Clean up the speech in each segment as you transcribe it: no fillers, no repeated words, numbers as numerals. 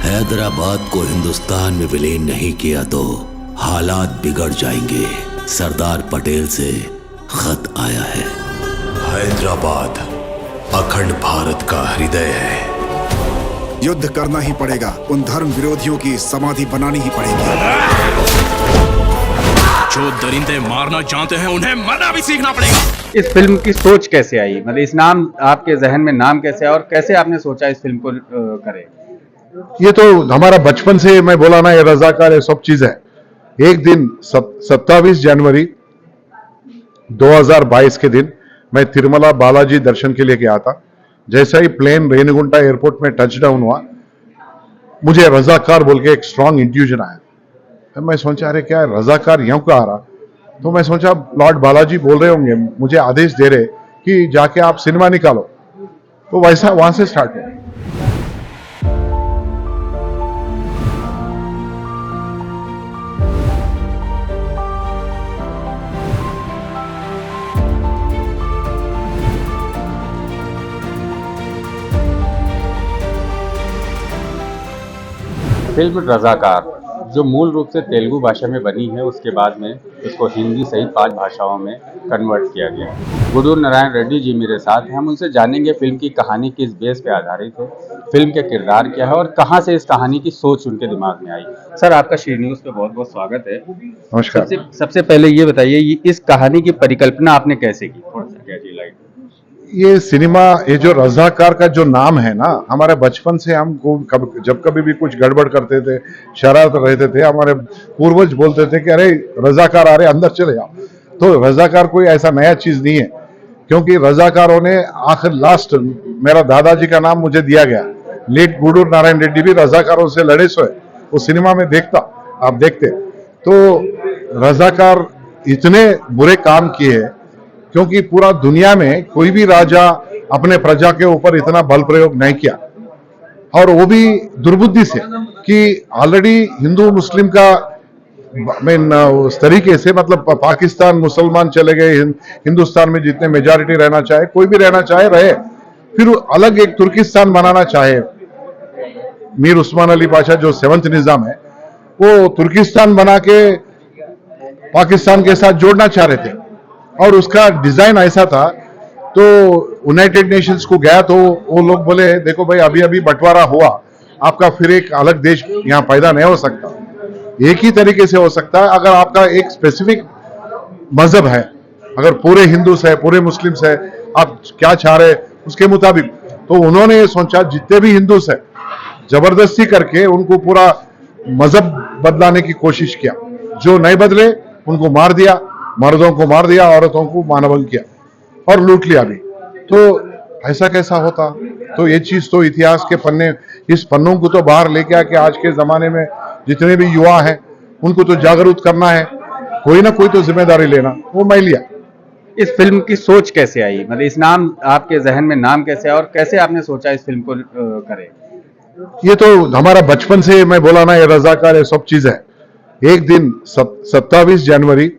हैदराबाद को हिंदुस्तान में विलीन नहीं किया तो हालात बिगड़ जाएंगे। सरदार पटेल से खत आया है। हैदराबाद अखंड भारत का हृदय है। युद्ध करना ही पड़ेगा। उन धर्म विरोधियों की समाधि बनानी ही पड़ेगी। जो दरिंदे मारना जानते हैं उन्हें मरना भी सीखना पड़ेगा। इस फिल्म की सोच कैसे आई, मतलब इस नाम आपके जहन में नाम कैसे आया और कैसे आपने सोचा इस फिल्म को करें? ये तो हमारा बचपन से मैं बोला ना, ये रजाकार ये सब चीज है। एक दिन 27 जनवरी 2022 के दिन मैं तिरुमला बालाजी दर्शन के लिए गया था। जैसा ही प्लेन रेनीगुंटा एयरपोर्ट में टच डाउन हुआ, मुझे रजाकार बोल के एक स्ट्रांग इंट्यूजन आया। तो मैं सोचा अरे क्या रजाकार यूं का आ रहा, तो मैं सोचा लॉर्ड बालाजी बोल रहे होंगे, मुझे आदेश दे रहे कि जाके आप सिनेमा निकालो। तो वैसा वहां से स्टार्ट हुआ। फिल्म रजाकार जो मूल रूप से तेलुगु भाषा में बनी है, उसके बाद में इसको हिंदी सहित 5 भाषाओं में कन्वर्ट किया गया। गुडूर नारायण रेड्डी जी मेरे साथ हैं। हम उनसे जानेंगे फिल्म की कहानी किस बेस पे आधारित है, फिल्म के किरदार क्या है और कहां से इस कहानी की सोच उनके दिमाग में आई। सर, आपका श्री न्यूज़ पे बहुत बहुत स्वागत है। नमस्कार। सबसे पहले ये बताइए, इस कहानी की परिकल्पना आपने कैसे की? थोड़ा सा कहिए लाइट। ये सिनेमा, ये जो रजाकार का जो नाम है ना, हमारे बचपन से हमको जब कभी भी कुछ गड़बड़ करते थे, शरारत रहते थे, हमारे पूर्वज बोलते थे कि अरे रजाकार आ रहे, अंदर चले जाओ। तो रजाकार कोई ऐसा नया चीज नहीं है, क्योंकि रजाकारों ने आखिर लास्ट मेरा दादाजी का नाम मुझे दिया गया। लेट गुडूर नारायण रेड्डी भी रजाकारों से लड़े सोए, वो सिनेमा में देखता, आप देखते। तो रजाकार इतने बुरे काम किए, क्योंकि पूरा दुनिया में कोई भी राजा अपने प्रजा के ऊपर इतना बल प्रयोग नहीं किया, और वो भी दुर्बुद्धि से कि ऑलरेडी हिंदू मुस्लिम का उस तरीके से, मतलब पाकिस्तान मुसलमान चले गए, हिंदुस्तान में जितने मेजॉरिटी रहना चाहे, कोई भी रहना चाहे रहे, फिर अलग एक तुर्किस्तान बनाना चाहे। मीर उस्मान अली पाशा जो 7th निजाम है, वो तुर्किस्तान बना के पाकिस्तान के साथ जोड़ना चाह रहे थे, और उसका डिजाइन ऐसा था। तो यूनाइटेड नेशंस को गया तो वो लोग बोले देखो भाई, अभी अभी बंटवारा हुआ, आपका फिर एक अलग देश यहाँ पैदा नहीं हो सकता। एक ही तरीके से हो सकता है अगर आपका एक स्पेसिफिक मजहब है, अगर पूरे हिंदूस है, पूरे मुस्लिम्स है, आप क्या चाह रहे उसके मुताबिक। तो उन्होंने ये सोचा जितने भी हिंदूस है, जबरदस्ती करके उनको पूरा मजहब बदलाने की कोशिश किया। जो नहीं बदले उनको मार दिया, मर्दों को मार दिया, औरतों को मानभंग किया और लूट लिया भी। तो ऐसा कैसा होता? तो ये चीज तो इतिहास के पन्ने, इस पन्नों को तो बाहर लेके आके आज के जमाने में जितने भी युवा हैं उनको तो जागरूक करना है, कोई ना कोई तो जिम्मेदारी लेना, वो मैं लिया। इस फिल्म की सोच कैसे आई, मतलब इस नाम आपके जहन में नाम कैसे आया और कैसे आपने सोचा इस फिल्म को करें? ये तो हमारा बचपन से मैं बोला ना, ये रजाकार ये सब चीज है। एक दिन 27 जनवरी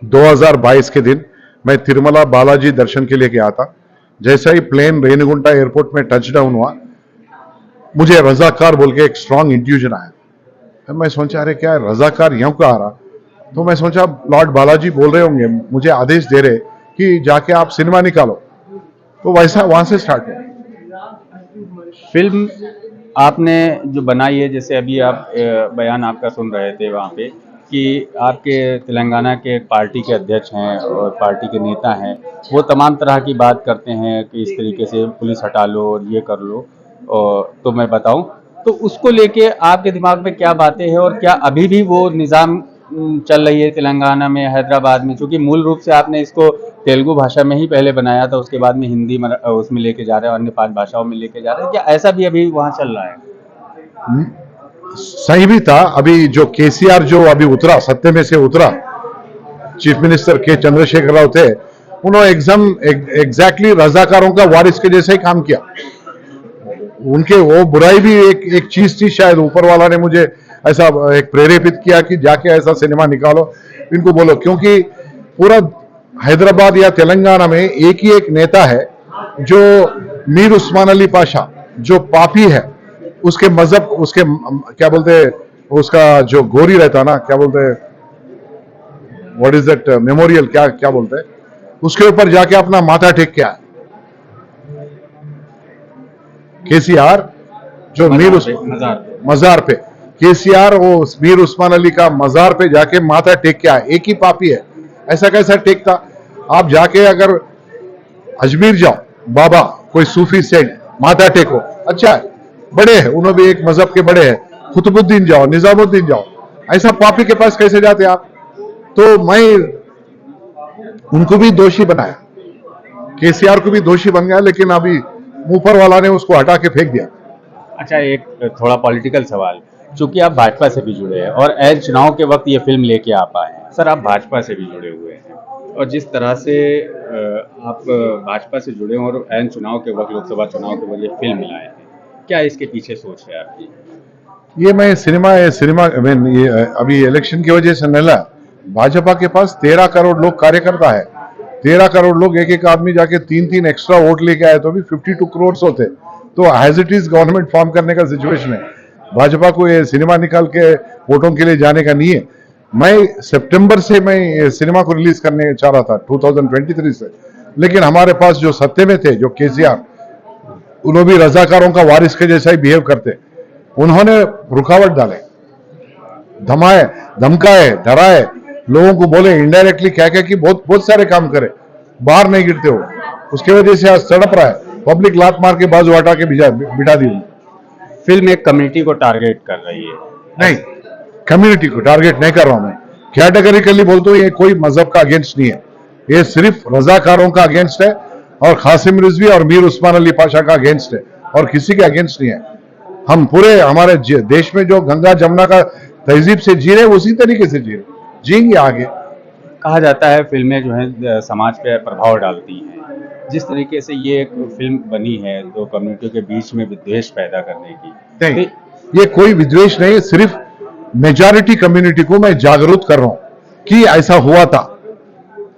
2022 के दिन मैं तिरुमला बालाजी दर्शन के लिए गया था। जैसा ही प्लेन रेनीगुंटा एयरपोर्ट में टच डाउन हुआ, मुझे रजाकार बोल के एक स्ट्रांग इंट्यूजन आया। तो मैं सोचा अरे क्या रजाकार यूं का आ रहा, तो मैं सोचा लॉर्ड बालाजी बोल रहे होंगे, मुझे आदेश दे रहे कि जाके आप सिनेमा निकालो। तो वैसा वहां से स्टार्ट हुआ। फिल्म आपने जो बनाई है, जैसे अभी आप बयान आपका सुन रहे थे वहाँ पे कि आपके तेलंगाना के एक पार्टी के अध्यक्ष हैं और पार्टी के नेता हैं, वो तमाम तरह की बात करते हैं कि इस तरीके से पुलिस हटा लो और ये कर लो। और तो मैं बताऊं तो उसको लेके आपके दिमाग में क्या बातें हैं और क्या अभी भी वो निज़ाम चल रही है तेलंगाना में, हैदराबाद में? क्योंकि मूल रूप से आपने इसको तेलुगु भाषा में ही पहले बनाया था, उसके बाद में हिंदी उसमें लेके जा रहे हैं, अन्य 5 भाषाओं में लेके जा रहे हैं, क्या ऐसा भी अभी वहाँ चल रहा है? सही भी था। अभी जो केसीआर जो अभी उतरा, सत्ते में से उतरा, चीफ मिनिस्टर के चंद्रशेखर राव थे, उन्होंने एग्जैक्टली रजाकारों का वारिस के जैसा ही काम किया। उनके वो बुराई भी एक चीज थी, शायद ऊपर वाला ने मुझे ऐसा एक प्रेरित किया कि जाके ऐसा सिनेमा निकालो, इनको बोलो। क्योंकि पूरा हैदराबाद या तेलंगाना में एक ही एक नेता है जो मीर उस्मान अली पाशा, जो पापी है, उसके मजहब, उसके क्या बोलते, उसका जो गोरी रहता ना, क्या बोलते, व्हाट इज दैट मेमोरियल, क्या क्या बोलते हैं, उसके ऊपर जाके अपना माथा टेक के आया केसीआर, जो मजार पे केसीआर वो मीर उस्मान अली का मजार पे जाके माथा टेक के आया। एक ही पापी है, ऐसा कैसा टेकता? आप जाके अगर अजमेर जाओ, बाबा कोई सूफी सेठ, माथा टेको, अच्छा है, बड़े हैं, उन्होंने भी एक मजहब के बड़े हैं, कुतुबुद्दीन जाओ, निजामुद्दीन जाओ, ऐसा पापी के पास कैसे जाते आप? तो मैं उनको भी दोषी बनाया, केसीआर को भी दोषी बन गया, लेकिन अभी ऊपर वाला ने उसको हटा के फेंक दिया। अच्छा, एक थोड़ा पॉलिटिकल सवाल, चूंकि आप भाजपा से भी जुड़े हैं और एन चुनाव के वक्त ये फिल्म लेके आप आए हैं, सर आप भाजपा से भी जुड़े हुए हैं और जिस तरह से आप भाजपा से जुड़े हैं और एन चुनाव के वक्त, लोकसभा चुनाव के वक्त ये फिल्म लाए हैं, क्या इसके पीछे सोच है आपकी? ये मैं सिनेमा ये अभी इलेक्शन की वजह से नहीं ला। भाजपा के पास 13 करोड़ लोग कार्यकर्ता है, 13 करोड़ लोग, एक एक आदमी जाके 3-3 एक्स्ट्रा वोट लेके आए तो भी 52 करोड़ होते। तो as it is government form करने का सिचुएशन है। भाजपा को ये सिनेमा निकाल के वोटों के लिए जाने का नहीं है। मैं सितंबर से मैं ये सिनेमा को रिलीज करने चाह रहा था 2023 से, लेकिन हमारे पास जो सत्ते में थे, जो केसीआर, उन्होंने भी रजाकारों का वारिस के जैसा ही बिहेव करते, उन्होंने रुकावट डाले, धमकाए, डराए, लोगों को बोले इनडायरेक्टली क्या क्या कि बहुत सारे काम करे, बाहर नहीं गिरते हो, उसकी वजह से आज तड़प रहा है, पब्लिक लात मार के बाजू हटा के बिठा दी। फिल्म एक कम्युनिटी को टारगेट कर रही है। नहीं, कम्युनिटी को टारगेट नहीं कर रहा हूं मैं, कैटेगरिकली बोलता हूं, ये कोई मजहब का अगेंस्ट नहीं है, ये सिर्फ रजाकारों का अगेंस्ट है और कासिम रिजवी और मीर उस्मान अली पाशा का अगेंस्ट है और किसी के अगेंस्ट नहीं है। हम पूरे हमारे देश में जो गंगा जमुना का तहजीब से जी रहे, उसी तरीके से जिएंगे आगे। कहा जाता है फिल्में जो है समाज पे प्रभाव डालती हैं, जिस तरीके से ये एक फिल्म बनी है दो कम्युनिटियों के बीच में विद्वेष पैदा करने की। नहीं, ये कोई विद्वेष नहीं, सिर्फ मेजॉरिटी कम्युनिटी को मैं जागरूक कर रहा हूं कि ऐसा हुआ था।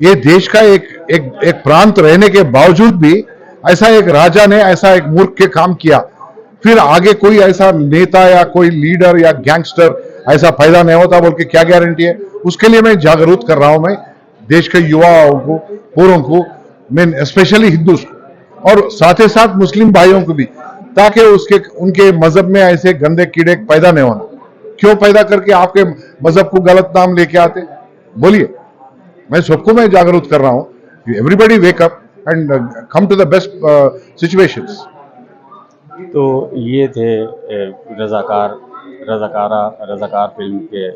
ये देश का एक प्रांत रहने के बावजूद भी ऐसा एक राजा ने ऐसा एक मूर्ख के काम किया, फिर आगे कोई ऐसा नेता या कोई लीडर या गैंगस्टर ऐसा पैदा नहीं होता बोल के क्या गारंटी है? उसके लिए मैं जागरूक कर रहा हूं, मैं देश के युवाओं को, पूरों को, मैं स्पेशली हिंदू को और साथ ही साथ मुस्लिम भाइयों को भी, ताकि उनके मजहब में ऐसे गंदे कीड़े पैदा नहीं होना। क्यों पैदा करके आपके मजहब को गलत नाम लेके आते? बोलिए। मैं सबको मैं जागरूक कर रहा हूं, everybody wake up and come to the best situations. तो ये थे रजाकार फिल्म के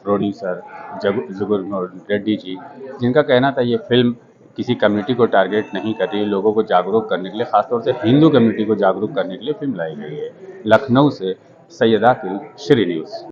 प्रोड्यूसर जुगुर रेड्डी जी, जिनका कहना था ये फिल्म किसी कम्युनिटी को टारगेट नहीं कर रही है, लोगों को जागरूक करने के लिए, खासतौर से हिंदू कम्युनिटी को जागरूक करने के लिए फिल्म लाई गई है। लखनऊ से सैयद आकिल, श्री न्यूज़।